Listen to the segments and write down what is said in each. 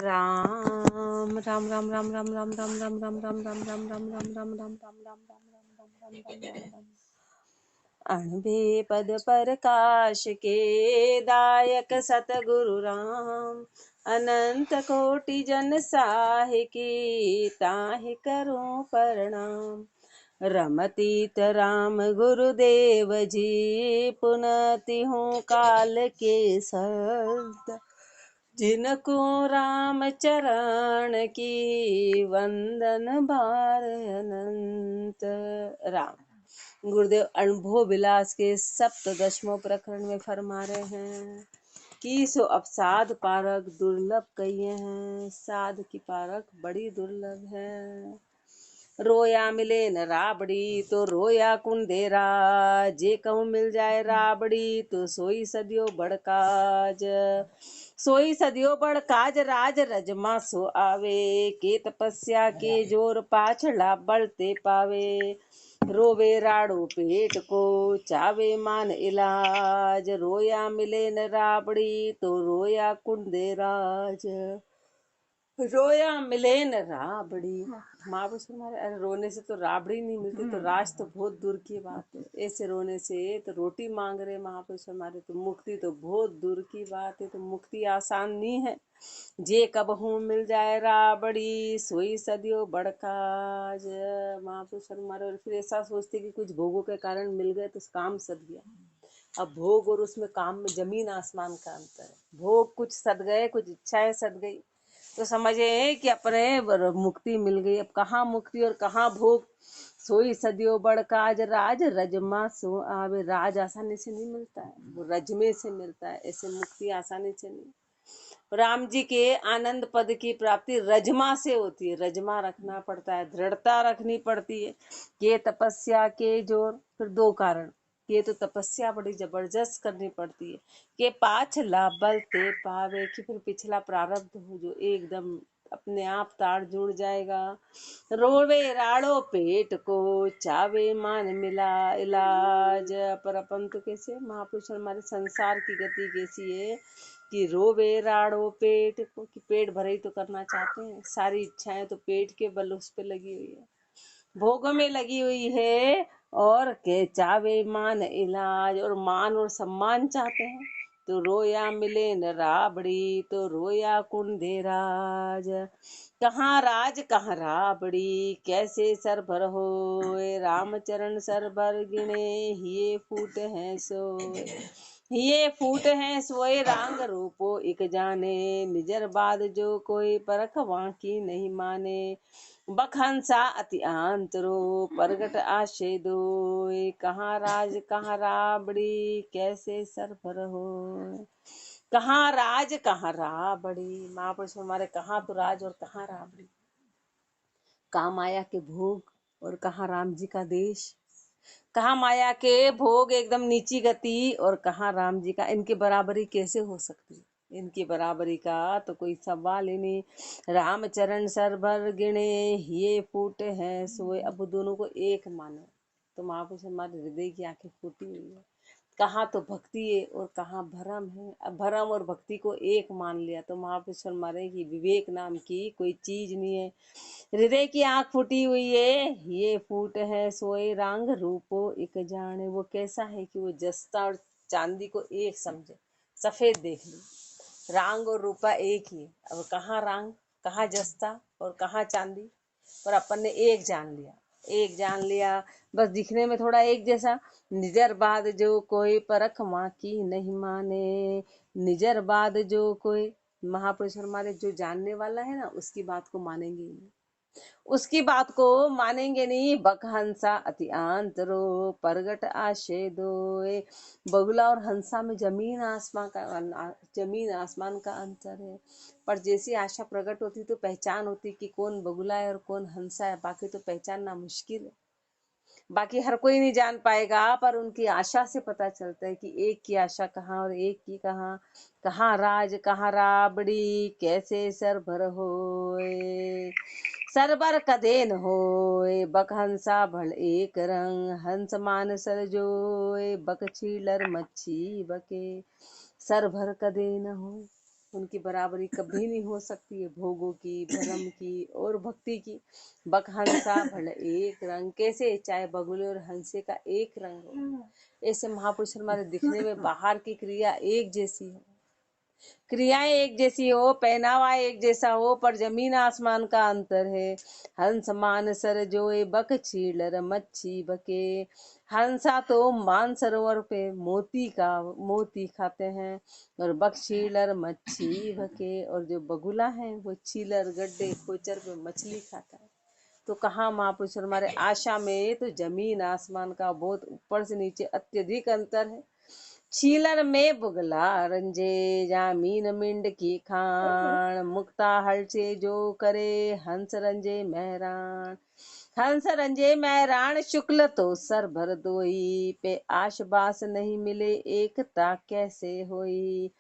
राम राम राम राम राम राम राम राम राम राम राम राम राम राम राम राम राम राम राम अणबे पद प्रकाश के दायक सतगुरु राम अनंत कोटि जन साहि की ताहि करूं प्रणाम। रमतीत राम गुरुदेव जी पुनति हूँ काल के सद जिनको राम चरण की वंदन भार अनंत। राम गुरुदेव अनुभव विलास के सप्तदशमों प्रकरण में फरमा रहे हैं कि सो अब साध पारक दुर्लभ कहिए हैं, साध की पारक बड़ी दुर्लभ है। रोया मिले न राबड़ी तो रोया कुंदेरा, जे कहूँ मिल जाए राबड़ी तो सोई सदियो बड़काज। सोई सदियो बड़काज राज रजमा सो आवे, के तपस्या के जोर पाछड़ा बढ़ते पावे। रोवे राड़ो पेट को चावे मान इलाज, रोया मिले न राबड़ी तो रोया कुंदेराज। रोया मिले न राबड़ी, महापुरुष हमारे अरे रोने से तो राबड़ी नहीं मिलती तो राज तो बहुत दूर की बात है। ऐसे रोने से तो रोटी मांग रहे महापुरुष हमारे, तो मुक्ति तो बहुत दूर की बात है। तो मुक्ति आसान नहीं है। जे कब हूँ मिल जाए राबड़ी सोई सदियों बड़काज। महापुरुष हमारे और फिर ऐसा सोचते कि कुछ भोगों के कारण मिल गए तो काम सद गया। अब भोग और उसमें काम में जमीन आसमान का अंतर है। भोग कुछ सद गए, कुछ इच्छाएं सद गई तो समझे कि अपने मुक्ति मिल गई। अब कहाँ मुक्ति और कहाँ भोग। सोई सदियों बड़काज राज रजमा सो आवे। राज आसानी से नहीं मिलता है, वो रजमे से मिलता है। ऐसे मुक्ति आसानी से नहीं। राम जी के आनंद पद की प्राप्ति रजमा से होती है। रजमा रखना पड़ता है, दृढ़ता रखनी पड़ती है। ये तपस्या के जोर, फिर दो कारण। ये तो तपस्या बड़ी जबरदस्त करनी पड़ती है कि पाछला बलते पावे, कि फिर पिछला प्रारब्ध हो जो एकदम अपने आप ताड़ जुड़ जाएगा। रोवे राड़ो पेट को चावे मान मिला इलाज। पर अपन तो कैसे महापुरुष हमारे संसार की गति कैसी है कि रोवे राड़ो पेट को, कि पेट भरे ही तो करना चाहते हैं। सारी इच्छाएं तो पेट के बल उस पे लगी हुई है, भोगों में लगी हुई है। और के चावे मान इलाज, और मान और सम्मान चाहते हैं। तो रोया मिले न राबड़ी तो रोया कुंदेराज। कहाँ राज कहाँ राबड़ी कैसे सर भर हो, रामचरण सर भर गिने ये फूट है सोए। ये फूट है सोए रांग रूपो इक जाने, निजर बाद जो कोई परख वाकी नहीं माने। बखंसा अति आंतरो प्रगट आशे दोय, कहाँ राज कहाँ राबड़ी कैसे सर भर हो। कहाँ राज कहाँ राबड़ी, महापुरुष हमारे कहाँ तो राज और कहाँ राबड़ी। कहाँ माया के भोग और कहाँ राम जी का देश। कहाँ माया के भोग एकदम नीची गति और कहाँ राम जी का। इनकी बराबरी कैसे हो सकती है। इनकी बराबरी का तो कोई सवाल ही नहीं। रामचरण सर भर गिने ये फूट है सोए। अब दोनों को एक मानो तो महापुरुष हमारे हृदय की आंखें फूटी हुई है। कहाँ तो भक्ति है और कहाँ भरम है। अब भरम और भक्ति को एक मान लिया तो महापुरुष हमारे की विवेक नाम की कोई चीज नहीं है। हृदय की आंख फूटी हुई है। ये फूट है सोए रांग रूपो एक जाने। वो कैसा है कि वो जस्ता और चांदी को एक समझे, सफेद देख ली। रांग और रूपा एक ही है। अब कहाँ रांग कहाँ जस्ता और कहाँ चांदी, पर अपन ने एक जान लिया। एक जान लिया बस दिखने में थोड़ा एक जैसा। निजर बाद जो कोई परख माँ की नहीं माने। निजर बाद जो कोई, महापुरुष हमारे जो जानने वाला है ना उसकी बात को मानेंगे ही नहीं, उसकी बात को मानेंगे नहीं। बकहंसा अति आंतरो प्रगट आशे दोए। बगुला और हंसा में जमीन आसमान का अंतर है। पर जैसी आशा प्रकट होती तो पहचान होती कि कौन बगुला है और कौन हंसा है। बाकी तो पहचानना मुश्किल है। बाकी हर कोई नहीं जान पाएगा, पर उनकी आशा से पता चलता है कि एक की आशा कहाँ और एक की कहाँ। कहाँ राज कहाँ राबड़ी कैसे सर भर होए। सरबर कदे न होए बकहंसा भल एक रंग। हंस मान सर जोए बक छीलर मच्छी बके। सर भर कदे न हो, उनकी बराबरी कभी नहीं हो सकती है भोगों की, भरम की और भक्ति की। बक हंसा भले एक रंग, कैसे चाहे बगुले और हंसे का एक रंग हो, ऐसे महापुरुष हमारे दिखने में बाहर की क्रिया एक जैसी हो, क्रियाएं एक जैसी हो, पहनावा एक जैसा हो, पर जमीन आसमान का अंतर है। हंस मानसर जोए बक छीलर मच्छी बके। हंसा तो मानसरोवर पे मोती खाते हैं, और बक छीलर मच्छी बके, और जो बगुला है वो छीलर गड्ढे खोचर पे मछली खाता है। तो कहाँ महापुरुष हमारे आशा में तो जमीन आसमान का बहुत ऊपर से नीचे अत्यधिक अंतर है। छीलर में बुगला रंजे, जामीन मिंड की खान, मुक्ता हल से जो करे हंस रंजे महरान। हंस रंजे महरान, शुक्ल तो सर भर दोई, पे आश बास नहीं मिले एकता कैसे होई।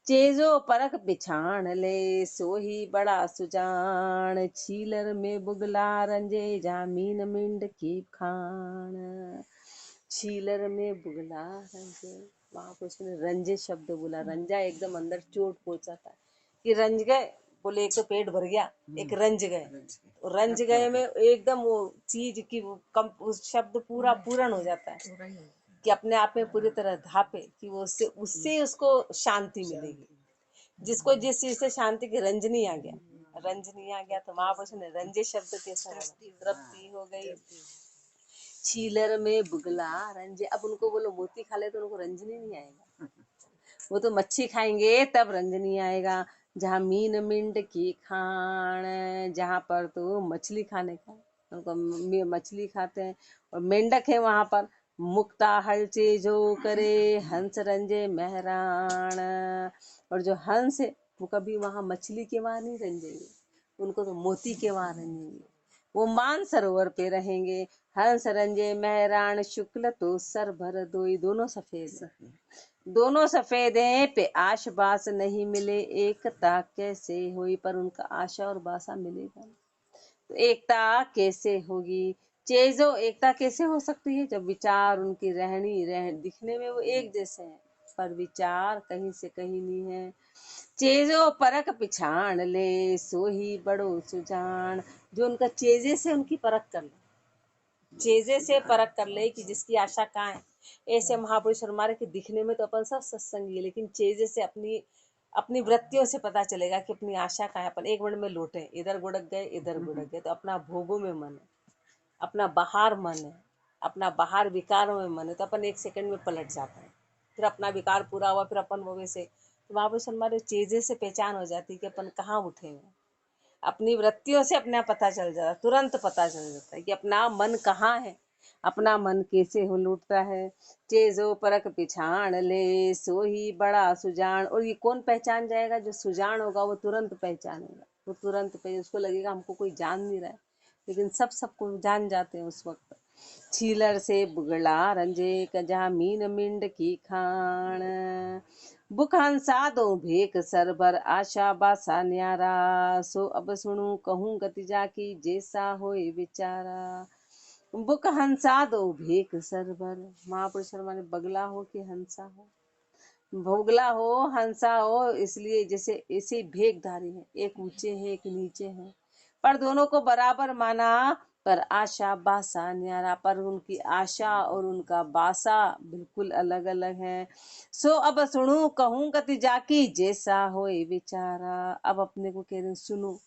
चेजो परख पिछाण ले, सो ही बड़ा सुजान, छीलर में बुगला रंजे जामीन मिंड की खान। छीलर में बुगला रंजे, वहां पर उसने रंजे शब्द बोला। रंजा एकदम अंदर चोट पहुंचाता है कि रंज गए, बोले एक तो पेट भर गया, एक रंज गए। रंज गए में एकदम वो चीज की कम, उस शब्द पूरा पूर्ण हो जाता है कि अपने आप में पूरी तरह धापे कि वो उससे उससे उसको शांति मिलेगी। जिसको जिस चीज से शांति की रंज नहीं आ गया, रंज नहीं आ गया, तो महापुरुष ने रंजे शब्द के साथ तृप्ति हो गई। छीलर में बुगला रंजे, अब उनको बोलो मोती खा ले तो उनको रंजनी नहीं आएगा, वो तो मच्छी खाएंगे तब रंजनी आएगा। जहाँ मीन मिंड की खान, जहाँ पर तो मछली खाने का, उनको मछली खाते हैं, और मेंढक है वहां पर। मुक्ता हलचे जो करे हंस रंजे महरान, और जो हंस है वो कभी वहां मछली के वहां नहीं रंजेंगे, उनको तो मोती के वहां रंजेंगे, वो मान सरोवर पे रहेंगे। हंस रंजे महरान, शुक्ल तो सर भर दोई, दोनों सफेद है, दोनों सफेद हैं, पे आश बास नहीं मिले एकता कैसे हुई, पर उनका आशा और बासा मिलेगा तो एकता कैसे होगी। चीजों एकता कैसे हो सकती है, जब विचार उनकी दिखने में वो एक जैसे हैं, पर विचार कहीं से कहीं नहीं है। चेजो परख पिछाण ले, सो ही बड़ो सुजान, जो उनका चेजे से उनकी परख कर ले, चेजे से परख कर ले कि जिसकी आशा कहाँ है। ऐसे महापुरुष हमारे के दिखने में तो अपन सब सत्संगी है, लेकिन चेजे से अपनी अपनी वृत्तियों से पता चलेगा कि अपनी आशा कहाँ है। अपन एक मिनट में लौटे, इधर गुड़क गए इधर गुड़क गए, तो अपना भोगों में मन है, अपना बाहर मन है, अपना बाहर विकारों में मन है, तो अपन एक सेकंड में पलट जाता है। फिर अपना विकार पूरा हुआ, फिर अपन वो वैसे, तो महापुरुष हमारे चेजे से पहचान हो जाती है कि अपन कहाँ उठे हैं। अपनी वृत्तियों से अपना पता चल जाता, तुरंत पता चल जाता है कि अपना मन कहाँ है, अपना मन कैसे हो लूटता है। चेजो परख पिछाण ले, सो ही बड़ा सुजान, और ये कौन पहचान जाएगा, जो सुजान होगा वो तुरंत पहचानेगा, वो तुरंत उसको लगेगा हमको कोई जान नहीं रहा है, लेकिन सबको जान जाते हैं उस वक्त। छीलर से बुगला रंजे, जहाँ मीन मिंड की खान, बुक हंसा दो भेक सरबर, आशा बासा न्यारा, सो अब सुनू कहूँ गति जाकी, जैसा होए विचारा। बुक हंसा दो भेक सरबर, महापुरुष माने बगला हो कि हंसा हो, भोगला हो हंसा हो, इसलिए जैसे ऐसे भेकधारी है, एक ऊंचे है एक नीचे है, पर दोनों को बराबर माना, पर आशा बासा न्यारा, पर उनकी आशा और उनका बासा बिल्कुल अलग अलग है। सो अब सुनू कहूँ गति जाकी, जैसा होए विचारा, अब अपने को कह रहे सुनो,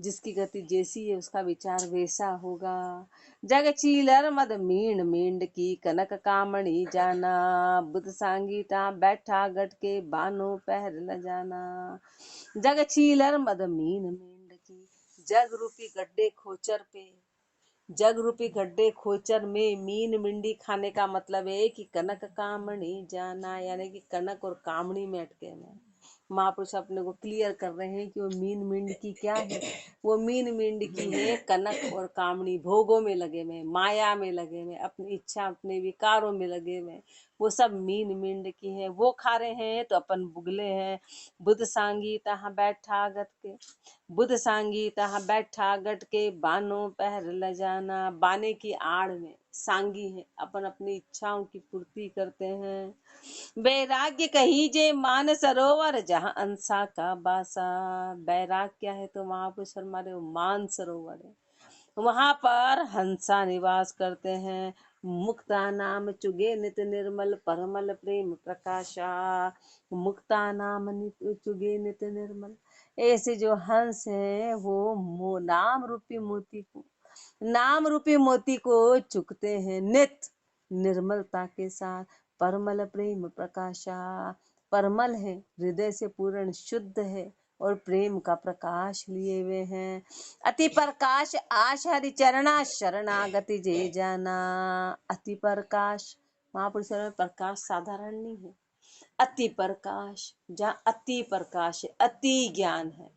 जिसकी गति जैसी है उसका विचार वैसा होगा। जग चीलर मद मीण मींड की, कनक कामणी जाना, बुध सांगीटा बैठा गट के, बानो पहर ल जाना। जग चीलर मद मीण मींड की, जग रूपी गड्ढे खोचर पे, जग रूपी गड्ढे खोचर में मीन मिंडी खाने का मतलब है कि कनक कामणी जाना, यानी कि कनक और कामणी में अटके में। महापुरुष अपने को क्लियर कर रहे हैं कि वो मीन मिंड की क्या है, वो मीन मिंड की है कनक और कामणी, भोगों में लगे में, माया में लगे में, अपनी इच्छा अपने विकारों में लगे में, वो सब मीन मिंड की है, वो खा रहे हैं तो अपन बुगले हैं। बुध सांगी तहाँ बैठा गट के, बुध सांगी तहाँ बैठा गट के, बानो पहर ल जाना, बाने की आड़ में, सांगी हैं, अपन अपनी इच्छाओं की पूर्ति करते हैं। वैराग्य कहीजे मान सरोवर जहाँ अंसा का बासा। वैराग्य क्या है तो महापुरुष हमारे मान सरोवर है, वहां पर हंसा निवास करते हैं। मुक्ता नाम चुगे नित निर्मल परमल प्रेम प्रकाशा। मुक्ता नाम चुगे नित निर्मल, ऐसे जो हंस है वो नाम रूपी मोती को चुकते हैं नित निर्मलता के साथ। परमल प्रेम प्रकाशा, परमल है, हृदय से पूर्ण शुद्ध है और प्रेम का प्रकाश लिए हुए हैं। अति प्रकाश आश हरि चरणा शरणागति जे जाना। अति प्रकाश, महापुरुषों में प्रकाश साधारण नहीं है, अति प्रकाश, जहाँ अति प्रकाश है, अति ज्ञान है।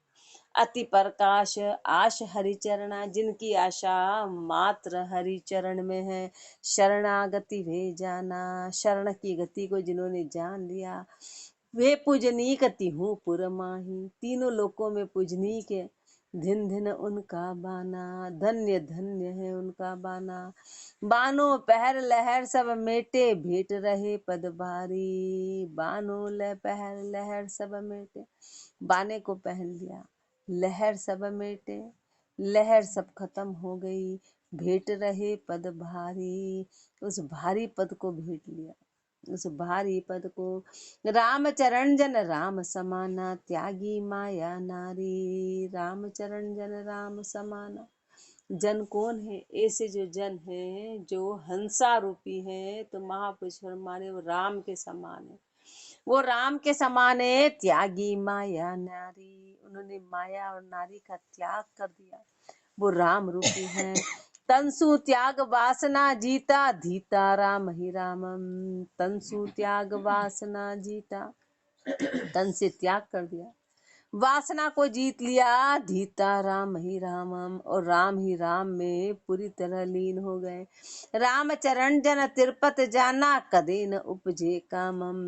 अति प्रकाश आश हरिचरणा, जिनकी आशा मात्र हरिचरण में है। शरणागति वे जाना, शरण की गति को जिन्होंने जान लिया, वे पूजनीक अति हूँ पुरमाही। तीनों लोकों में पूजनीक है, धिन धिन उनका बाना, धन्य धन्य है उनका बाना। बानो पहर लहर सब मेटे, भेंट रहे पद भारी। बानो पहर लहर सब मेटे, बाने को पहन लिया, लहर सब मेटे, लहर सब खत्म हो गई, भेंट रहे पद भारी। उस भारी पद को भेंट लिया, उस भारी पद को। राम चरण जन राम समाना, त्यागी माया नारी। राम चरण जन राम समाना, जन कौन है? ऐसे जो जन है जो हंसा रूपी है, तो महापुरुष हमारे वो राम के समान है, वो राम के समान है। त्यागी माया नारी, उन्होंने माया और नारी का त्याग कर दिया, वो राम रूपी है। तंसु त्याग वासना जीता, धीता राम ही रामम। तंसु त्याग वासना जीता, तन से त्याग कर दिया, वासना को जीत लिया, धीता राम ही रामम, और राम ही राम में पूरी तरह लीन हो गए। राम चरण जन तिरपत जाना, कदे न उपजे कामम।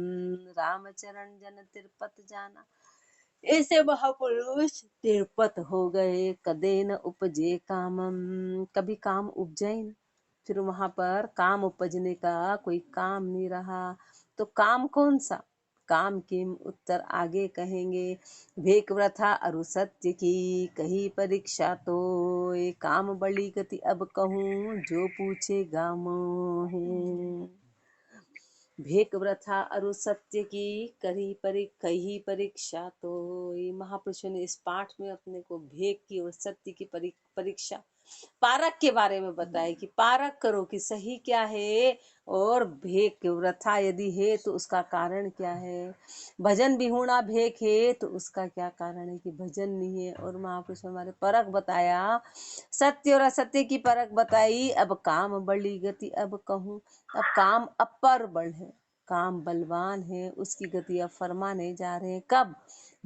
राम चरण जन तिरपत जाना, ऐसे महापुरुष तिरपत हो गए, कदे न उपजे कामम, कभी काम उपजे न। फिर वहां पर काम उपजने का कोई काम नहीं रहा, तो काम कौन सा? काम किम, उत्तर आगे कहेंगे। भेक व्रथा अरु सत्य की कही परीक्षा, तो ये काम बड़ी गति अब कहूँ, जो पूछेगा मोहे। भेक व्रथा अरु सत्य की कही परीक्षा, तो ये महापुरुषों ने इस पाठ में अपने को भेक की और सत्य की परीक्षा, पारक के बारे में बताया कि पारक करो कि सही क्या है और भेक व्रथा यदि है तो उसका कारण क्या है। भजन विहूणा भेक है तो उसका क्या कारण है कि भजन नहीं है। और महापुरुष हमारे परक बताया, सत्य और असत्य की परक बताई। अब काम बड़ी गति अब कहूँ, अब काम अपर बल है, काम बलवान है, उसकी गति अब फरमाने जा रहे हैं। कब?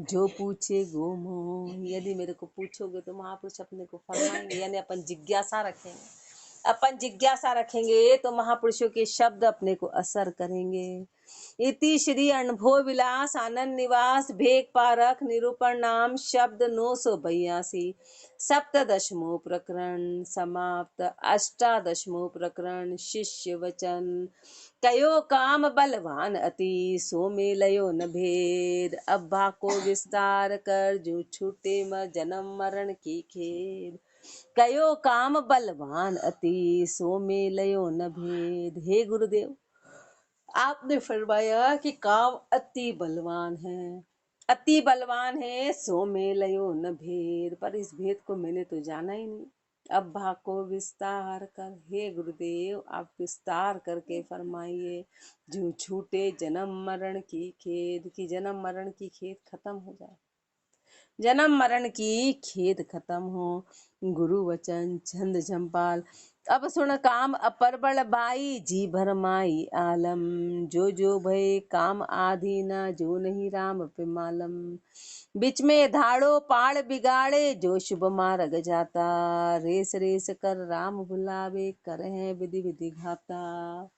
जो पूछे गो मोह, यदि मेरे को पूछोगे तो महापुरुष अपने को फरमाएंगे, यानी अपन जिज्ञासा रखेंगे। अपन जिज्ञासा रखेंगे तो महापुरुषों के शब्द अपने को असर करेंगे। इति श्री अनुभव विलास आनंद निवास भेक पारक निरूपण नाम शब्द 982 सप्तदशमो प्रकरण समाप्त। अष्टादशमो प्रकरण शिष्य वचन। कयो काम बलवान अति, सो में लयो न भेद। अब्बा को विस्तार कर, जो छूटे जन्म मरण की खेद। कयो काम बलवान अति, सो में लयो न भेद। हे गुरुदेव, आपने फरमाया कि काम अति बलवान है, अति बलवान है, सो में लयो न भेद। पर इस भेद को मैंने तो जाना ही नहीं। अब भाग को विस्तार कर, हे गुरुदेव आप विस्तार करके फरमाइए। जो छूटे जन्म मरण की खेद, की जन्म मरण की खेद खत्म हो जाए, जन्म मरण की खेद खत्म हो। गुरु वचन छंद झंपाल। अब सुन काम अपर बल भाई, जी भर माई आलम। जो भय काम आधीना, जो नहीं राम पे मालम। बीच में धाड़ो पाड़ बिगाड़े, जो शुभ मार्ग जाता। रेस कर राम भुलावे, कर है विधि विधि घाता।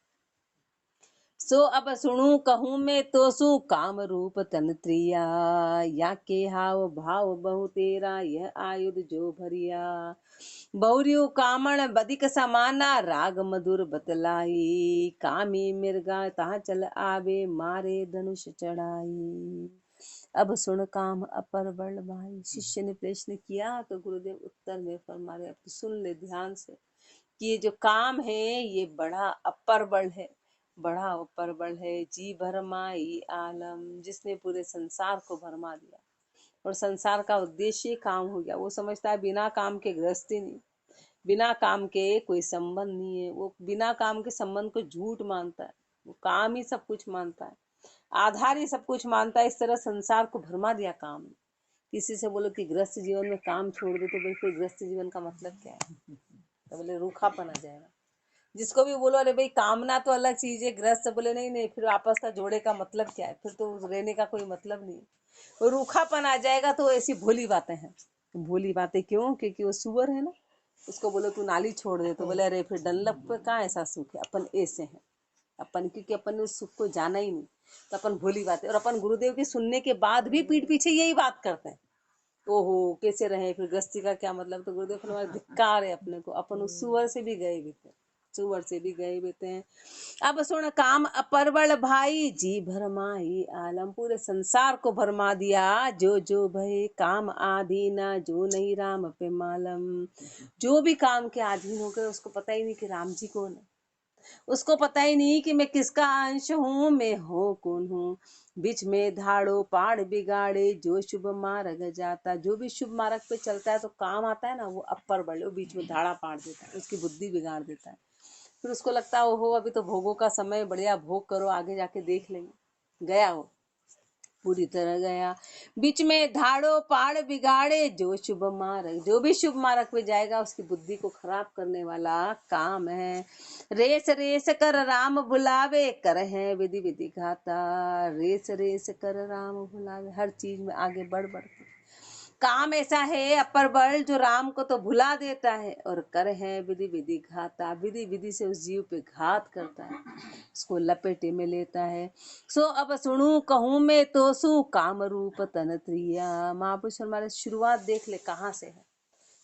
सो अब सुनू कहूँ मैं तो सु काम रूप तन त्रिया, या के हाव भाव बहु तेरा यह आयुध जो भरिया। बहुरियो कामण बदिक समाना राग मधुर बतलाई, कामी मिर्गा तहाँ चल आवे मारे धनुष चढ़ाई। अब सुन काम अपर बल भाई। शिष्य ने प्रश्न किया तो गुरुदेव उत्तर में फरमा रहे, अब सुन ले ध्यान से कि ये जो काम है ये बड़ा अपर बल है, बड़ा अपर बल है। जी भरमाई आलम, जिसने पूरे संसार को भरमा दिया और संसार का उद्देश्य काम हो गया। वो समझता है बिना काम के गृहस्थी नहीं, बिना काम के कोई संबंध नहीं है। वो बिना काम के संबंध को झूठ मानता है, वो काम ही सब कुछ मानता है, आधार ही सब कुछ मानता है। इस तरह संसार को भरमा दिया काम। किसी से बोलो कि गृहस्थ जीवन में काम छोड़ दो, तो बिल्कुल गृहस्थ जीवन का मतलब क्या है, तो बोले रूखापन आ जाएगा। जिसको भी बोलो अरे भाई कामना तो अलग चीज है, गृहस्थ बोले नहीं नहीं, फिर आपस का जोड़े का मतलब क्या है, फिर तो रहने का कोई मतलब नहीं, वो रूखापन आ जाएगा। तो ऐसी भोली बातें हैं। भोली बातें क्यों? क्योंकि वो सुअर है ना, उसको बोलो तू नाली छोड़ दे, तो बोले अरे फिर डनलप पे कहाँ ऐसा सुख है, अपन ऐसे हैं अपन, क्योंकि अपन ने उस सुख को जाना ही नहीं, तो अपन भोली बातें। और अपन गुरुदेव की सुनने के बाद भी पीठ पीछे यही बात करते हैं, ओहो कैसे रहे फिर गृहस्थी का क्या मतलब। तो गुरुदेव फरमाए धिक्कार है अपने को, अपन उस सुअर से भी गए बीते, सुअर से भी गए बीते हैं। अब सुन काम अपरवल भाई, जी भरमाई आलम, पूरे संसार को भरमा दिया। जो जो भय काम आधीना, जो नहीं राम पे मालम। जो भी काम के अधीन हो गए उसको पता ही नहीं कि राम जी कौन है, उसको पता ही नहीं कि मैं किसका अंश हूँ, मैं हूँ कौन हूँ। बीच में धाड़ो पाड़ बिगाड़े, जो शुभ मार्ग जाता। जो भी शुभ मार्ग पे चलता है तो काम आता है ना, वो अपर बड़े, वो बीच में धाड़ा पाड़ देता है, उसकी बुद्धि बिगाड़ देता है। फिर उसको लगता है ओहो अभी तो भोगों का समय, बढ़िया भोग करो, आगे जाके देख लेंगे। गया वो पूरी तरह गया। बीच में धाड़ो पाड़ बिगाड़े, जो शुभ मार्ग, जो भी शुभ मार्ग पे जाएगा उसकी बुद्धि को खराब करने वाला काम है। रेस रेस कर राम बुलावे, कर है विधि विधि घाता। रेस रेस कर राम बुलावे, हर चीज में आगे बढ़ बढ़ के काम ऐसा है अपर बल जो राम को तो भुला देता है, और कर है विधि विधि घाता, विधि विधि से उस जीव पे घात करता है, उसको लपेटे में लेता है। सो अब सुनू कहूँ मैं तो सु काम रूप तन त्रिया। महापुरुष हमारे शुरुआत देख ले कहाँ से है,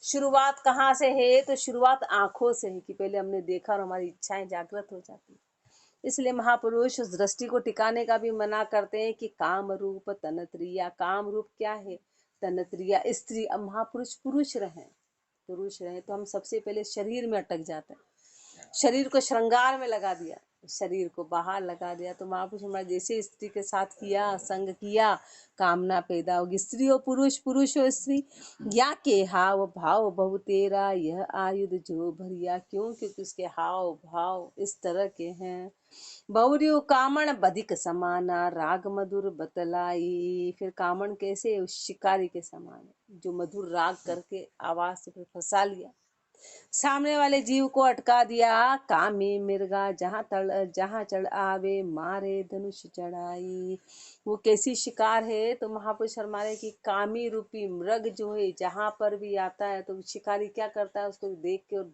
शुरुआत कहाँ से है, तो शुरुआत आंखों से है कि पहले हमने देखा और हमारी इच्छाएं जागृत हो जाती है। इसलिए महापुरुष उस दृष्टि को टिकाने का भी मना करते हैं कि काम रूप तनत्रिया। काम रूप क्या है? तनत्रिया स्त्री। अब महापुरुष पुरुष रहे, पुरुष रहे तो हम सबसे पहले शरीर में अटक जाते हैं, शरीर को श्रृंगार में लगा दिया, शरीर को बाहर लगा दिया। तो महापुरुष हमारा जैसे स्त्री के साथ किया, संग किया, कामना पैदा होगी। स्त्री हो पुरुष, पुरुष हो स्त्री, या के हाव भाव बहु तेरा यह आयुध जो भरिया। क्यों? क्योंकि उसके हाव भाव इस तरह के हैं। बहुरियो कामण बधिक समाना, राग मधुर बतलाई। फिर कामण कैसे? उस शिकारी के समान है जो मधुर राग करके आवाज से फिर फंसा लिया, सामने वाले जीव को अटका दिया। कामी मिर्गा जहाँ चढ़ आवे, मारे धनुष चढ़ाई। वो कैसी शिकार है? तो महापुरुष फरमाए कि कामी रूपी मृग जो है जहां पर भी आता है तो शिकारी क्या करता है, उसको देख के और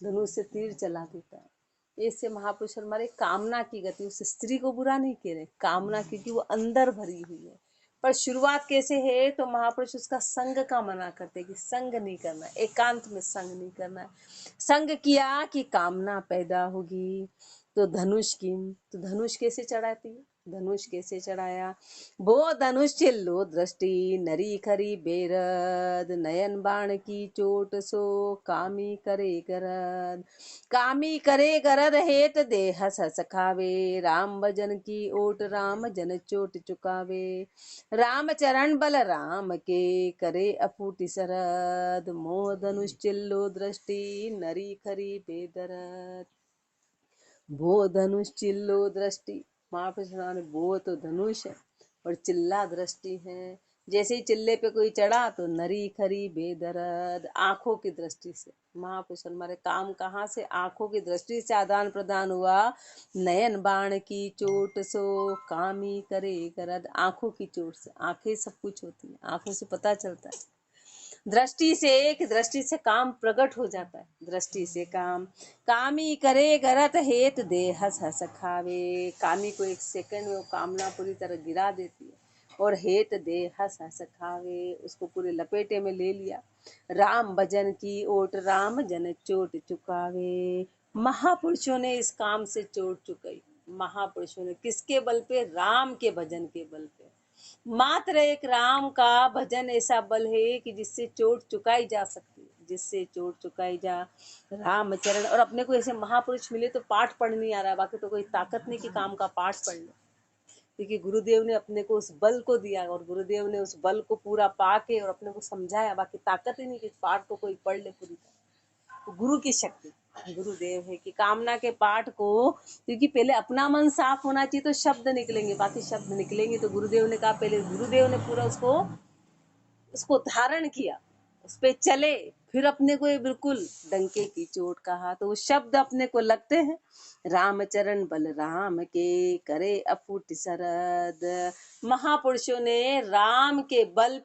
धनुष से तीर चला देता है। इससे महापुरुष हमारे कामना की गति, उस स्त्री को बुरा नहीं कह रहे, कामना क्योंकि वो अंदर भरी हुई है। पर शुरुआत कैसे है? तो महापुरुष उसका संग का मना करते कि संग नहीं करना, एकांत में संग नहीं करना। संग किया कि कामना पैदा होगी। तो धनुष की, तो धनुष कैसे चढ़ाती है? धनुष कैसे चढ़ाया? वो धनुष चिल्लो दृष्टि, नरी खरी बेरद, नयन बाण की चोट सो कामी करे गरद। कामी करे गरद हेत दे हस हस खावे, राम भजन की ओट राम जन चोट चुकावे। राम चरण बल राम के, करे अफूटी सरद, मोह धनुष चिल्लो दृष्टि, नरी खरी बेदरद। भो धनुष चिल्लो दृष्टि, महापुरुष ने भो तो धनुष है और चिल्ला दृष्टि है। जैसे ही चिल्ले पे कोई चढ़ा तो नरी खरी बेदर्द, आंखों की दृष्टि से। महापुरुष हमारे काम कहाँ से? आंखों की दृष्टि से आदान प्रदान हुआ। नयन बाण की चोट सो कामी करे गरद, आंखों की चोट से, आंखें सब कुछ होती है, आंखों से पता चलता है। दृष्टि से काम प्रकट हो जाता है। दृष्टि से काम, कामी करे गरत हेत दे हंस हंस खावे। कामी को एक सेकंड में वो कामना पूरी तरह गिरा देती है, और हेत दे हंस हंस खावे, उसको पूरे लपेटे में ले लिया। राम भजन की ओट राम जन चोट चुकावे। महापुरुषों ने इस काम से चोट चुकाई। महापुरुषों ने किसके बल पे? राम के भजन के बल पे। मात्र एक राम का भजन ऐसा बल है कि जिससे चोट चुकाई जा सकती है, जिससे चोट चुकाई जा। रामचरण, और अपने को ऐसे महापुरुष मिले तो पाठ पढ़ नहीं आ रहा है, बाकी तो कोई ताकत नहीं कि काम का पाठ पढ़ ले, क्योंकि गुरुदेव ने अपने को उस बल को दिया, और गुरुदेव ने उस बल को पूरा पाके और अपने को समझाया। बाकी ताकत ही नहीं कि पाठ को कोई पढ़ ले पूरी तरह। तो गुरु की शक्ति, गुरुदेव है कि कामना के पाठ को, क्योंकि पहले अपना मन साफ होना चाहिए तो शब्द निकलेंगे, बाकी शब्द निकलेंगे। तो गुरुदेव ने कहा, पहले गुरुदेव ने पूरा उसको धारण किया, उस पे चले, फिर अपने को ये बिल्कुल डंके की चोट कहा, तो वो शब्द अपने को लगते हैं। रामचरण बलराम के करे अफूट सरद। महापुरुषों ने राम के बल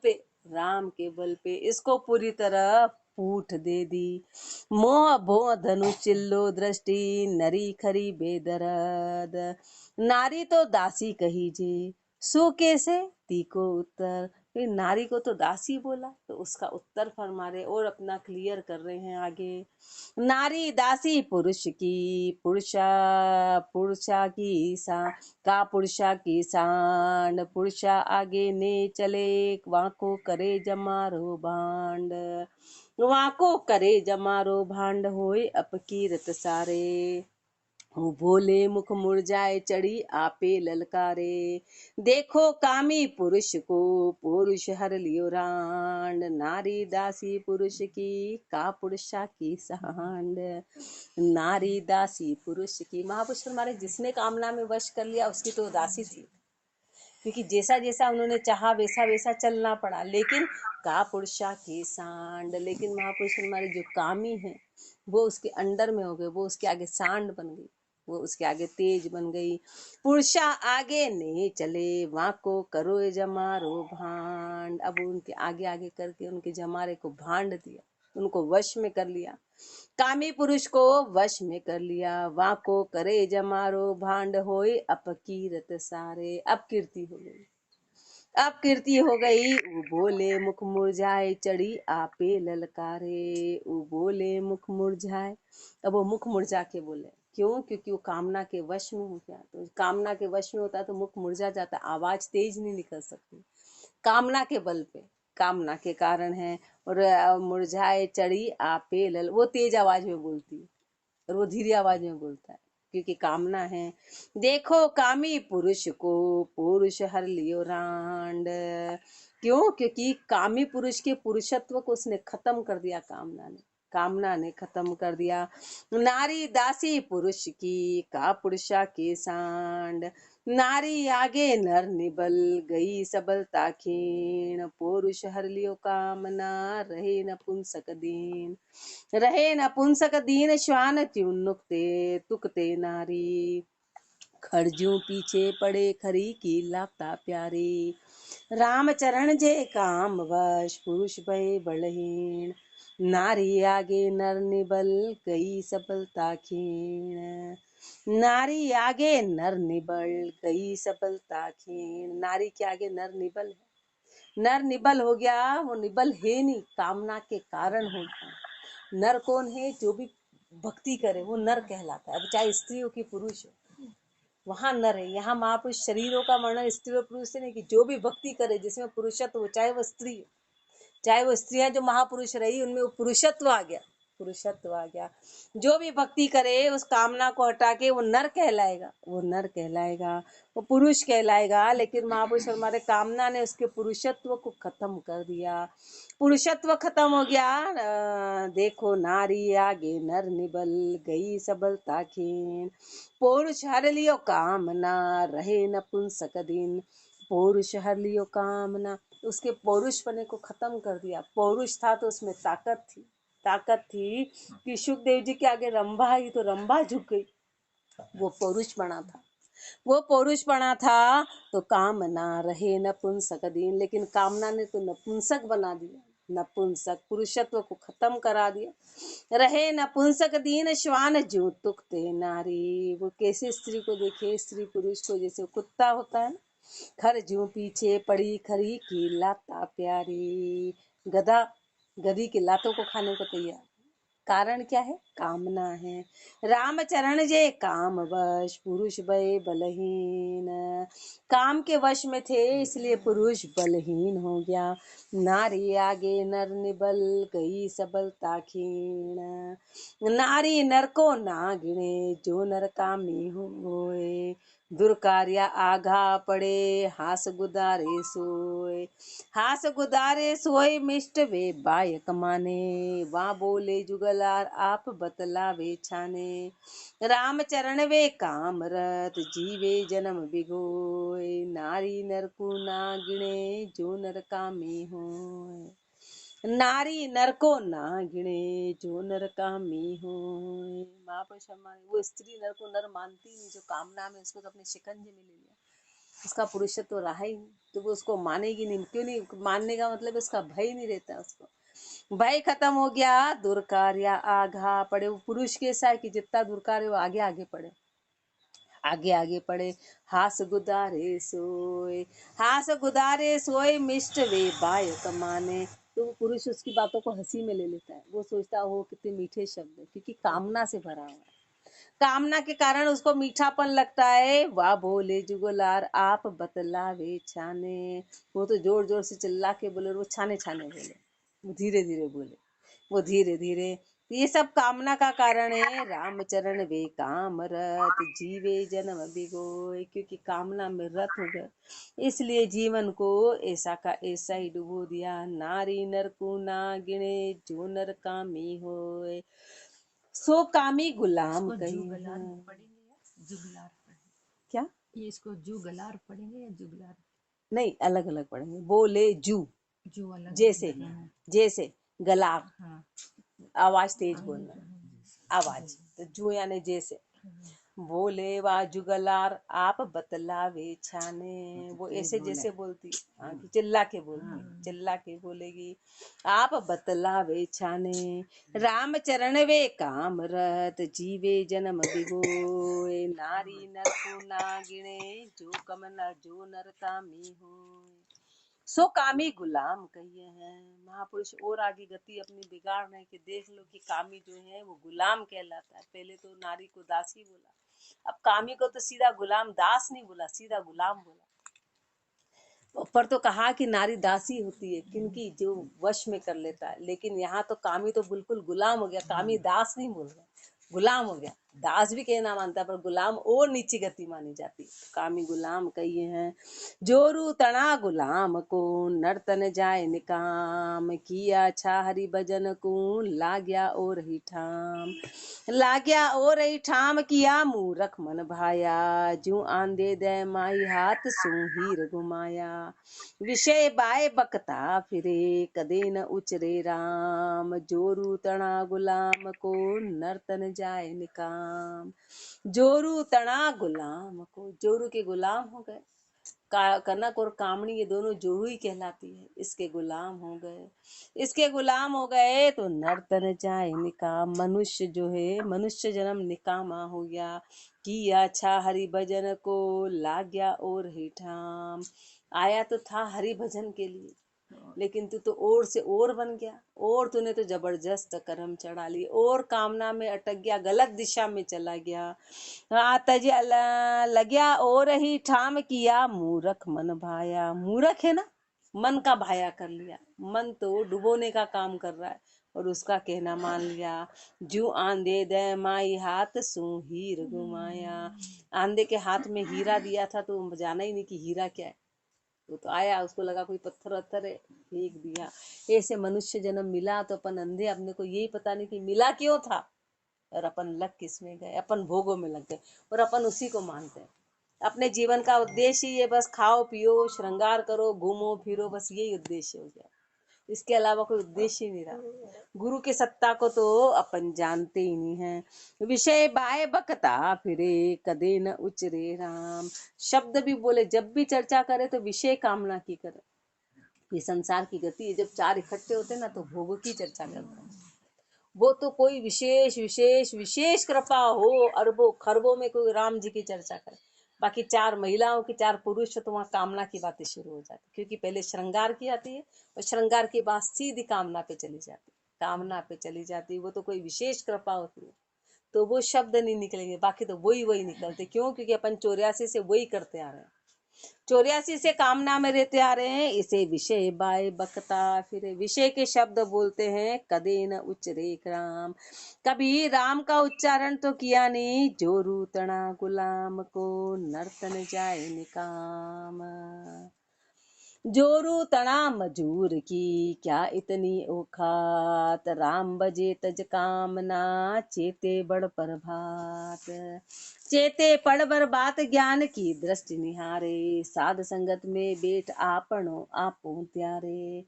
पे इसको पूरी तरह फूट दे दी। मोह भोह धनु चिल्लो दृष्टि नरी खरी बेदरद। नारी तो दासी कही जे सो कैसे तीको उत्तर। फिर नारी को तो दासी बोला, तो उसका उत्तर फरमा रहे और अपना क्लियर कर रहे हैं आगे। नारी दासी पुरुष की, पुरुषा की पुरुषा की सांड। पुरुषा आगे ने चले वाको करे जमारो भांड। वाको करे जमारो भांड होए अपकीरत सारे। भोले मुख मुरझाए चढ़ी आपे ललकारे। देखो कामी पुरुष को पुरुष हर लियो रांड। नारी दासी पुरुष की पुरुषा की सांड। नारी दासी पुरुष की। महापुरुष हमारे जिसने कामना में वश कर लिया उसकी तो दासी थी, क्योंकि जैसा जैसा उन्होंने चाहा वैसा वैसा चलना पड़ा। लेकिन पुरुषा की सांड, लेकिन महापुरुष हमारे जो कामी है वो उसके अंडर में हो गए, वो उसके आगे सांड बन गई, वो उसके आगे तेज बन गई। पुरुषा आगे नहीं चले वाको करो जमारो भांड। अब उनके आगे आगे करके उनके जमारे को भांड दिया, उनको वश में कर लिया। कामी पुरुष को वश में कर लिया। वाको करे जमारो भांड होए अपकीरत सारे। अपकीर्ति हो गई, अब कीर्ति हो गई। उ बोले मुख मुरझाए चढ़ी आपे ललकारे। उ बोले मुख मुरझाए, अब वो मुख मुरझा के बोले। क्यों? क्योंकि वो कामना के वश में हो गया। तो कामना के वश में होता है तो मुख मुरझा जाता है, आवाज तेज नहीं निकल सकती। कामना के बल पे, कामना के कारण है। और मुरझाए चढ़ी आपे लल, वो तेज आवाज में बोलती है और वो धीरे आवाज में बोलता है, क्योंकि कामना है। देखो कामी पुरुष को पुरुष हर लियो रांड। क्यों? क्योंकि कामी पुरुष के पुरुषत्व को उसने खत्म कर दिया, कामना ने खत्म कर दिया। नारी दासी पुरुष की पुरुषा के सांड। नारी आगे नर निबल गई सबलता खीण। पुरुष हर लियो कामना रहे नपुंसक दीन। रहे नपुंसक दीन श्वान त्युन नुकते तुकते नारी। खरजू पीछे पड़े खरी की लापता प्यारी। रामचरण जे काम वश पुरुष भय बलहीन। नारी आगे नर निबल गई सबलता खीण। नारी आगे नर निबल गई सबलता खीण। नारी के आगे नर निबल है, नर निबल हो गया। वो निबल है नहीं, कामना के कारण हो गया। नर कौन है? जो भी भक्ति करे वो नर कहलाता है। अब चाहे स्त्री हो कि पुरुष हो, वहां नर है। यहाँ महापुरुष शरीरों का वर्णन स्त्री और पुरुष से नहीं, कि जो भी भक्ति करे जिसमें पुरुषत्व हो, चाहे वो स्त्री हो, चाहे वो स्त्रियां जो महापुरुष रही उनमें वो पुरुषत्व आ गया, पुरुषत्व आ गया। जो भी भक्ति करे उस कामना को हटा के वो नर कहलाएगा, वो नर कहलाएगा, वो पुरुष कहलाएगा। लेकिन महापुरुष हमारे कामना ने उसके पुरुषत्व को खत्म कर दिया। पुरुषत्व खत्म हो गया। देखो नारी आगे नर निबल गई सबलता खीन। पुरुष हर लियो कामना रहे नपुंसक दीन। पौरुष हर लियो कामना, उसके पौरुष पने को खत्म कर दिया। पौरुष था तो उसमें ताकत थी कि सुखदेव जी के आगे रंभा आई तो रंभा झुक गई। वो पौरुष बना था, वो पौरुष बना था। तो कामना रहे नपुंसक दीन, लेकिन कामना ने तो नपुंसक बना दिया। नपुंसक पुरुषत्व को खत्म करा दिया। रहे नपुंसक दीन श्वान ज्यों तुकते नारी। वो कैसे स्त्री को देखे, स्त्री पुरुष को, जैसे कुत्ता होता है ना, खर ज्यों पीछे पड़ी खरी की लाता प्यारी। गधा गधी की लातों को खाने को तैयार। कारण क्या है? कामना है। राम चरण जे काम वश पुरुष भय बलहीन। काम के वश में थे इसलिए पुरुष बलहीन हो गया। नारी आगे नर निबल गई सबलता क्षीण। नारी नर को ना गिने जो नर कामी होए। दुर्कार्य आघा पड़े हास गुदारे सोए। हास गुदारे सोए मिष्ट वे बायक माने। वहाँ बोले जुगलार आप बतलावे छाने। राम चरण वे काम रत जीवे जन्म बिगोए। नारी नर को ना गिणे जो नर कामी होए। नारी नर को ना गिणे जो नर कामी होए। महापुरुष हमारे, वो स्त्री नर को नर मानती नहीं, जो कामना में उसको तो अपने शिकंजे में ले लिया, उसका पुरुषत्व तो रहा ही नहीं, तो वो उसको मानेगी नहीं। क्यों नहीं मानने का मतलब उसका भय नहीं रहता, उसको भय खत्म हो गया। दुर्कार्य आघा पड़े। वो पुरुष कैसा है कि जितना दुर्कार्य वो आगे आगे पड़े, आगे आगे पड़े। हास गुदारे सोए। हास गुदारे सोए मिष्ट वे बायक माने। तो वो पुरुष उसकी बातों को हंसी में ले लेता है। वो सोचता हो कितने मीठे शब्द है, क्योंकि कामना से भरा हुआ है। कामना के कारण उसको मीठापन लगता है। वाह बोले जुगलार आप बतलावे छाने। वो तो जोर जोर से चिल्ला के बोले, वो छाने छाने बोले, वो धीरे धीरे बोले, वो धीरे धीरे। ये सब कामना का कारण है। रामचरण वे काम रत जीवे जन्म बिगोए। क्योंकि कामना में रत हो गए, इसलिए जीवन को ऐसा का ऐसा ही डुबो दिया। नारी नर को ना गिने जो नर कामी होए। सो कामी गुलाम कही। जुगलार पढ़ेंगे या जुगलार पढ़ेंगे? क्या ये इसको जुगलार पढ़ेंगे या जुगलार? नहीं, अलग अलग पढ़ेंगे। बोले जू, जो अलग जैसे जैसे गलाब, हाँ आवाज तेज बोलना, आवाज तो जू यानी जैसे। बोले वा जुगलार आप बतलावे छाने। वो ऐसे जैसे बोलती, हाँ, कि चिल्ला के बोलती, चिल्ला के बोलेगी। आप बतलावे छाने। राम चरण वे काम रत जीवे जन्म बिगोए। नारी नर को ना गिणे जो कमना जो नर कामी होए। सो कामी गुलाम कहिए हैं। महापुरुष और आगे गति अपनी बिगाड़ रहे कि देख लो कि कामी जो है वो गुलाम कहलाता है। पहले तो नारी को दासी बोला, अब कामी को तो सीधा गुलाम, दास नहीं बोला, सीधा गुलाम बोला। पर तो कहा कि नारी दासी होती है क्योंकि जो वश में कर लेता है, लेकिन यहाँ तो कामी तो बिल्कुल गुलाम हो गया। कामी दास नहीं बोल रहे, गुलाम हो गया। दास भी कहना मानता है, पर गुलाम और नीची गति मानी जाती है। कामी गुलाम कहिए हैं। जोरू तना गुलाम को नर्तन जाए निकाम। किया छा हरि भजन को लाग्या और ही ठाम। लाग्या और ही ठाम किया मूरख मन भाया। जू आंदे दे माही हाथ सू हीर घुमाया। विषय बाय बकता फिरे कदे न उचरे राम। जोरू तना गुलाम को नर्तन जाए निकाम। जोरू तना गुलाम को, जोरू के गुलाम हो गए। कनक और कामनी ये दोनों जोरू ही कहलाती है। इसके गुलाम हो गए, इसके गुलाम हो गए तो नर्तन जाए निकाम। मनुष्य जो है, मनुष्य जन्म निकामा हो गया। किया अच्छा हरि भजन को लाग गया और ही ठाम। आया तो था हरि भजन के लिए, लेकिन तू तो और से और बन गया, और तूने तो जबरदस्त कर्म चढ़ा ली, और कामना में अटक गया, गलत दिशा में चला गया। तज लग्या और ही ठाम किया मूरख मन भाया। मूरख है ना, मन का भाया कर लिया। मन तो डुबोने का काम कर रहा है और उसका कहना मान लिया। जू आंधे दे माई हाथ सू हीर घुमाया। आंधे के हाथ में हीरा दिया था तो जाना ही नहीं कि हीरा क्या है। वो तो आया, उसको लगा कोई पत्थर वत्थर है, फेंक दिया। ऐसे मनुष्य जन्म मिला तो अपन अंधे, अपने को यही पता नहीं कि मिला क्यों था, और अपन लग किस में गए, अपन भोगों में लग गए और अपन उसी को मानते हैं। अपने जीवन का उद्देश्य ये बस खाओ पियो श्रृंगार करो घूमो फिरो, बस यही उद्देश्य हो गया। इसके अलावा कोई उद्देश्य ही नहीं रहा। गुरु की सत्ता को तो अपन जानते ही नहीं है। विषय बाय बकता फिरे कदे न उचरे राम। शब्द भी बोले, जब भी चर्चा करे तो विषय कामना की करे। ये संसार की गति है, जब चार इकट्ठे होते हैं ना तो भोगों की चर्चा करते हैं। वो तो कोई विशेष विशेष विशेष कृपा हो, अरबों खरबों में कोई राम जी की चर्चा करे, बाकी चार महिलाओं की चार पुरुष तो वहाँ कामना की बातें शुरू हो जाती, क्योंकि पहले श्रृंगार की आती है और श्रृंगार की बात सीधी कामना पे चली जाती, कामना पे चली जाती। वो तो कोई विशेष कृपा होती है तो वो शब्द नहीं निकलेंगे, बाकी तो वही वही निकलते। क्यों? क्योंकि अपन 84 से वही करते आ रहे हैं, 84 से कामना में रहते आ रहे हैं। इसे विषय बाय बकता फिर विषय के शब्द बोलते हैं, कदे न उच्चरे राम, कभी राम का उच्चारण तो किया नहीं, जो रूतना गुलाम को नर्तन जाए निकाम। जोरू तना मजूर की क्या इतनी औखात, राम बजे तज कामना चेते बड़ प्रभात। चेते पड़ बर बात ज्ञान की दृष्टि निहारे, साध संगत में बैठ आपनो आपो त्यारे।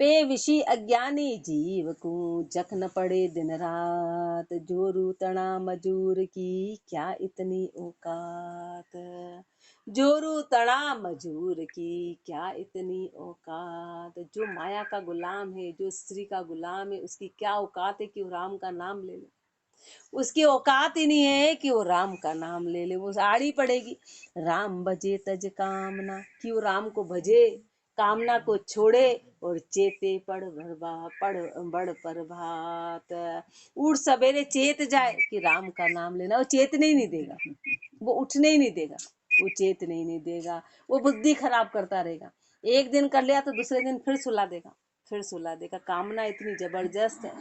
पे विषी अज्ञानी जीव को जख न पड़े दिन रात, जोरू तणा मजूर की क्या इतनी औकात। जोरू तड़ा मजूर की क्या इतनी औकात। जो माया का गुलाम है, जो स्त्री का गुलाम है, उसकी क्या औकात है कि वो राम का नाम ले ले। उसकी औकात ही नहीं है कि वो राम का नाम ले ले। वो आड़ी पड़ेगी, राम भजे तज कामना, कि वो राम को भजे, कामना को छोड़े और चेते पड़ बड़ प्रभात। उठ सवेरे चेत जाए कि राम का नाम लेना, वो चेतने ही नहीं देगा, वो उठने ही नहीं देगा, वो चेतने ही नहीं देगा। वो बुद्धि खराब करता रहेगा, एक दिन कर लिया तो दूसरे दिन फिर सुला देगा, फिर सुला देगा। कामना इतनी जबरदस्त है।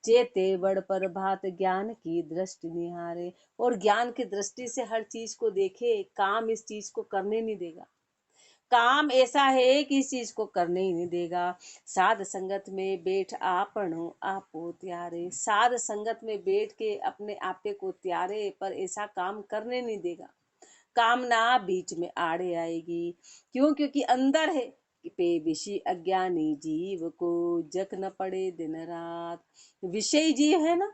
चेते बड़ प्रभात ज्ञान की दृष्टि निहारे, और ज्ञान की दृष्टि से हर चीज को देखे। काम इस चीज को करने नहीं देगा, काम ऐसा है कि इस चीज को करने ही नहीं देगा। साध संगत में बैठ आपनो आपो त्यारे, साध संगत में बैठ के अपने आपे को त्यारे, पर ऐसा काम करने नहीं देगा। कामना बीच में आड़े आएगी। क्यों? क्योंकि अंदर है कि पे विषय अज्ञानी जीव को जग न पड़े दिन रात। विषय जीव है ना,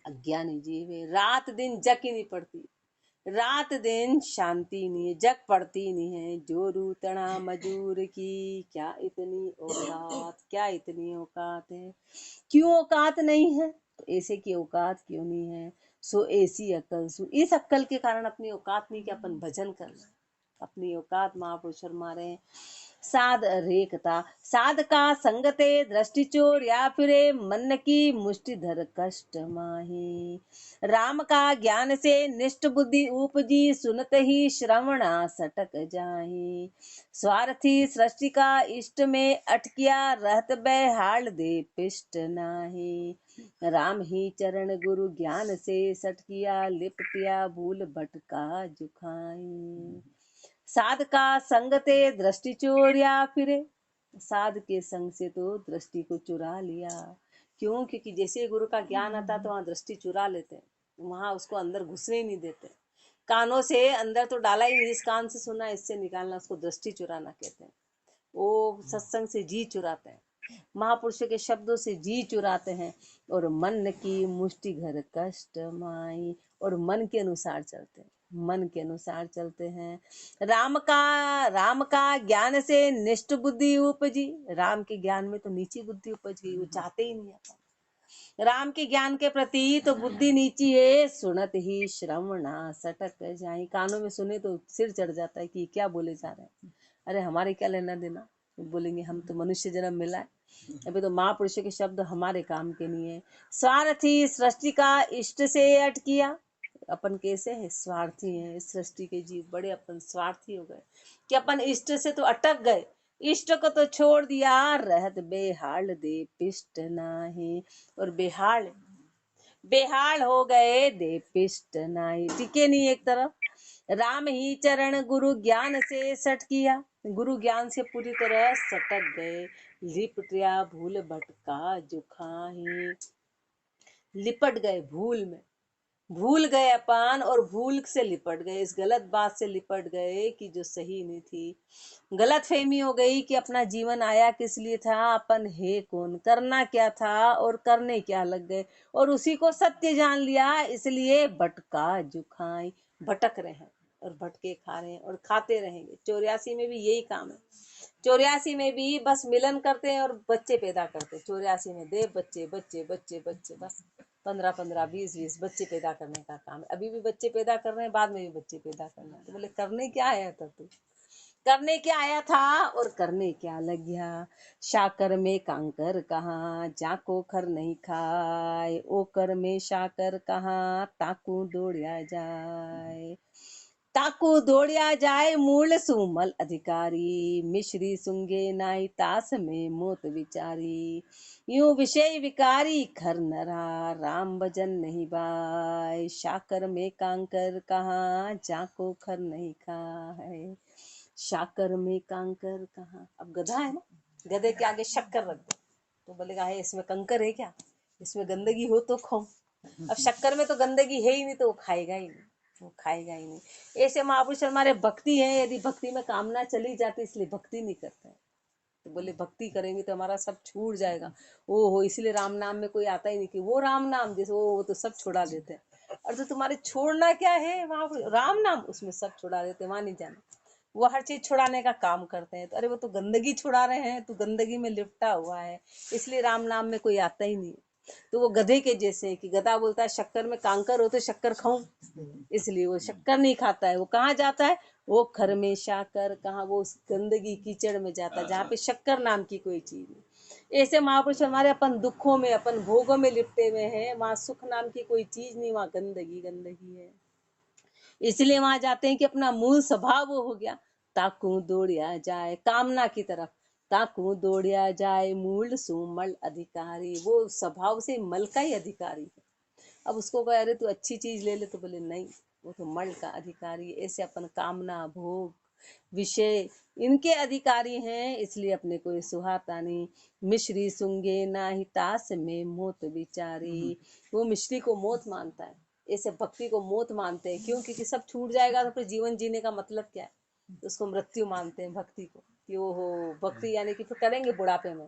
अज्ञानी जीव है, रात दिन जग ही नहीं पड़ती, रात दिन शांति नहीं है, जग पड़ती नहीं है। जो रूतना मजूर की क्या इतनी औकात, क्या इतनी औकात है। क्यों औकात नहीं है? तो ऐसे की औकात क्यों नहीं है? सो ऐसी अकल सु, इस अक्कल के कारण अपनी औकात नहीं कि अपन भजन कर रहे, अपनी औकात महापुरुष शर्मा रहे। साध रेखता साध का संगते दृष्टि चोर, या फिरे मन की मुष्टि धर कष्ट माही। राम का ज्ञान से निष्ठ बुद्धि उपजी, सुनत ही श्रवणा सटक जाही। स्वार्थी सृष्टि का इष्ट में अटकिया, रहत बेहाल दे पिष्ट नाही। राम ही चरण गुरु ज्ञान से सटकिया, लिपटिया भूल भटका जुखाई। साध का संगते दृष्टि चोरिया फिरे, साध के संग से तो दृष्टि को चुरा लिया। क्यों? क्योंकि जैसे गुरु का ज्ञान आता तो वहां दृष्टि चुरा लेते, वहां उसको अंदर घुसने ही नहीं देते। कानों से अंदर तो डाला ही नहीं, इस कान से सुना इससे निकालना, उसको दृष्टि चुराना कहते हैं। वो सत्संग से जी चुराते हैं, महापुरुषों के शब्दों से जी चुराते हैं। और मन की मुष्टि घर कष्ट माई, और मन के अनुसार चलते हैं, मन के अनुसार चलते हैं। राम का ज्ञान से निष्ठ बुद्धि उपजी, राम के ज्ञान में तो नीची बुद्धि उपज गई, वो चाहते ही नहीं आता राम के ज्ञान के प्रति, तो बुद्धि नीची है। सुनत ही श्रवणा सटक जाए, कानों में सुने तो सिर चढ़ जाता है कि क्या बोले जा रहे हैं, अरे हमारे क्या लेना देना। बोलेंगे हम तो मनुष्य जन्म मिला है, अभी तो महापुरुषों के शब्द हमारे काम के नहीं है। स्वार्थी सृष्टि का इष्ट से अटकिया, अपन कैसे हैं? स्वार्थी हैं, सृष्टि के जीव बड़े अपन स्वार्थी हो गए कि अपन इष्ट से तो अटक गए, इष्ट को तो छोड़ दिया। रहत बेहाल दे पिष्ट नाही, और बेहाल बेहाल हो गए दे पिष्ट नाही, टिके नहीं एक तरफ। राम ही चरण गुरु ज्ञान से सट किया, गुरु ज्ञान से पूरी तरह सटक गए। लिपटिया भूल भटका जुखाही, लिपट गए भूल में, भूल गए अपन, और भूल से लिपट गए, इस गलत बात से लिपट गए कि जो सही नहीं थी। गलत फहमी हो गई कि अपना जीवन आया किस लिए था, अपन है कौन, करना क्या था और करने क्या लग गए, और उसी को सत्य जान लिया। इसलिए भटका जुखाई, भटक रहे हैं और भटके खा रहे हैं और खाते रहेंगे। 84 में भी यही काम है, 84 में भी बस मिलन करते हैं और बच्चे पैदा करते हैं। 84 में देव बच्चे बच्चे बच्चे बच्चे, बस 15-15 20-20 बच्चे पैदा करने का काम है। अभी भी बच्चे पैदा कर रहे हैं, बाद में भी बच्चे पैदा करना है। तो बोले करने क्या आया था तू, करने क्या आया था और करने क्या लग गया। शाकर में कांकर कहाँ, जाको खर नहीं खाए, ओकर में शाकर कहाँ, ताकू दौड़िया जाए। ताकू दौड़िया जाए मूल सुमल अधिकारी, मिश्री सुंगे नाई तास में मोत विचारी। यूं विषय विकारी खर नरा, राम भजन नहीं बाय, शाकर में कांकर कहाँ, जाको खर नहीं खाए। शाकर में कांकर कहाँ, अब गधा है ना, गधे के आगे शक्कर रख दो तो बोलेगा है इसमें कंकर है क्या, इसमें गंदगी हो तो खाऊं। अब शक्कर में तो गंदगी है ही नहीं तो वो खाएगा ही नहीं, वो खाएगा ही नहीं। ऐसे महापुरुष हमारे भक्ति है, यदि भक्ति में कामना चली जाती इसलिए भक्ति नहीं करते हैं। तो बोले भक्ति करेंगे तो हमारा सब छूट जाएगा। ओ हो, इसलिए राम नाम में कोई आता ही नहीं कि वो राम नाम जैसे वो तो सब छुड़ा देते हैं। और तो तुम्हारे छोड़ना क्या है वहां, राम नाम उसमें सब छुड़ा देते, वहां नहीं जाना। वो हर चीज छुड़ाने का काम करते हैं। तो अरे वो तो गंदगी छुड़ा रहे हैं, तो गंदगी में लिपटा हुआ है, इसलिए राम नाम में कोई आता ही नहीं। तो वो गधे के जैसे है कि गधा बोलता है शक्कर में कांकर हो तो शक्कर खाऊं, इसलिए वो शक्कर नहीं खाता है। वो कहाँ जाता है, वो खर में शाकर कहाँ, वो उस गंदगी कीचड़ में जाता है जहाँ पे शक्कर नाम की कोई चीज नहीं। ऐसे महापुरुष हमारे अपन दुखों में अपन भोगों में लिपटे हुए हैं, वहां सुख नाम की कोई चीज नहीं, वहां गंदगी गंदगी है। इसलिए वहां जाते हैं कि अपना मूल स्वभाव वो हो गया। ताकू दौड़िया जाए कामना की तरफ, ताकू दौड़िया जाए मूल सुमल अधिकारी, वो स्वभाव से मल का ही अधिकारी है। अब उसको कहे अरे तू अच्छी चीज ले ले तो बोले नहीं, वो तो मल का अधिकारी। ऐसे अपन कामना भोग विषय इनके अधिकारी हैं, इसलिए अपने को ये सुहाता नहीं। मिश्री सुंगे ना ही तास में मोत विचारी, वो मिश्री को मौत मानता है, ऐसे भक्ति को मौत मानते हैं। क्यों, क्योंकि सब छूट जाएगा तो फिर जीवन जीने का मतलब क्या है। तो उसको मृत्यु मानते हैं भक्ति को, कि वो हो भक्ति यानी कि फिर करेंगे बुढ़ापे में,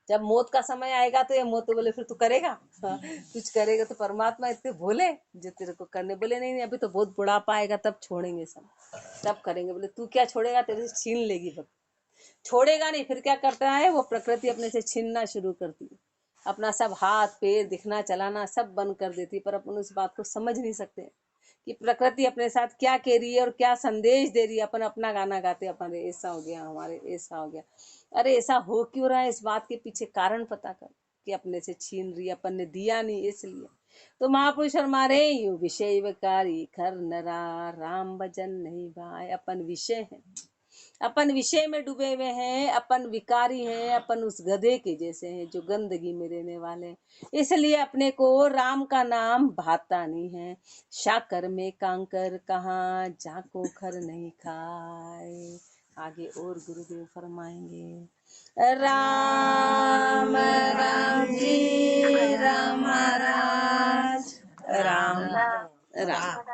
जब मौत का समय आएगा तो ये मौत तो बोले फिर तू करेगा, हाँ, कुछ करेगा। तो परमात्मा इतने भोले जो तेरे को करने बोले नहीं नहीं अभी तो बहुत बुढ़ापा आएगा तब छोड़ेंगे सब, तब करेंगे। बोले तू क्या छोड़ेगा, तेरे से छीन लेगी भक्ति, छोड़ेगा नहीं। फिर क्या करता है, वो प्रकृति अपने से छीनना शुरू करती है, अपना सब हाथ पैर दिखना चलाना सब बंद कर देती। पर अपन उस बात को समझ नहीं सकते कि प्रकृति अपने साथ क्या कह रही है और क्या संदेश दे रही है। अपन अपना गाना गाते अपन ऐसा हो गया, हमारे ऐसा हो गया। अरे ऐसा हो क्यों रहा है, इस बात के पीछे कारण पता कर, कि अपने से छीन रही, अपन ने दिया नहीं इसलिए। तो महापुरुष हमारे यू विषय विकारी खर नरा, राम भजन नहीं भाई। अपन विषय है, अपन विषय में डूबे हुए हैं, अपन विकारी हैं, अपन उस गधे के जैसे हैं जो गंदगी में रहने वाले हैं। इसलिए अपने को राम का नाम भाता नहीं है। शाकर में कांकर कहाँ, जाको खर नहीं खाए। आगे और गुरुदेव फरमाएंगे। राम राम जी राम महाराज, राम राम।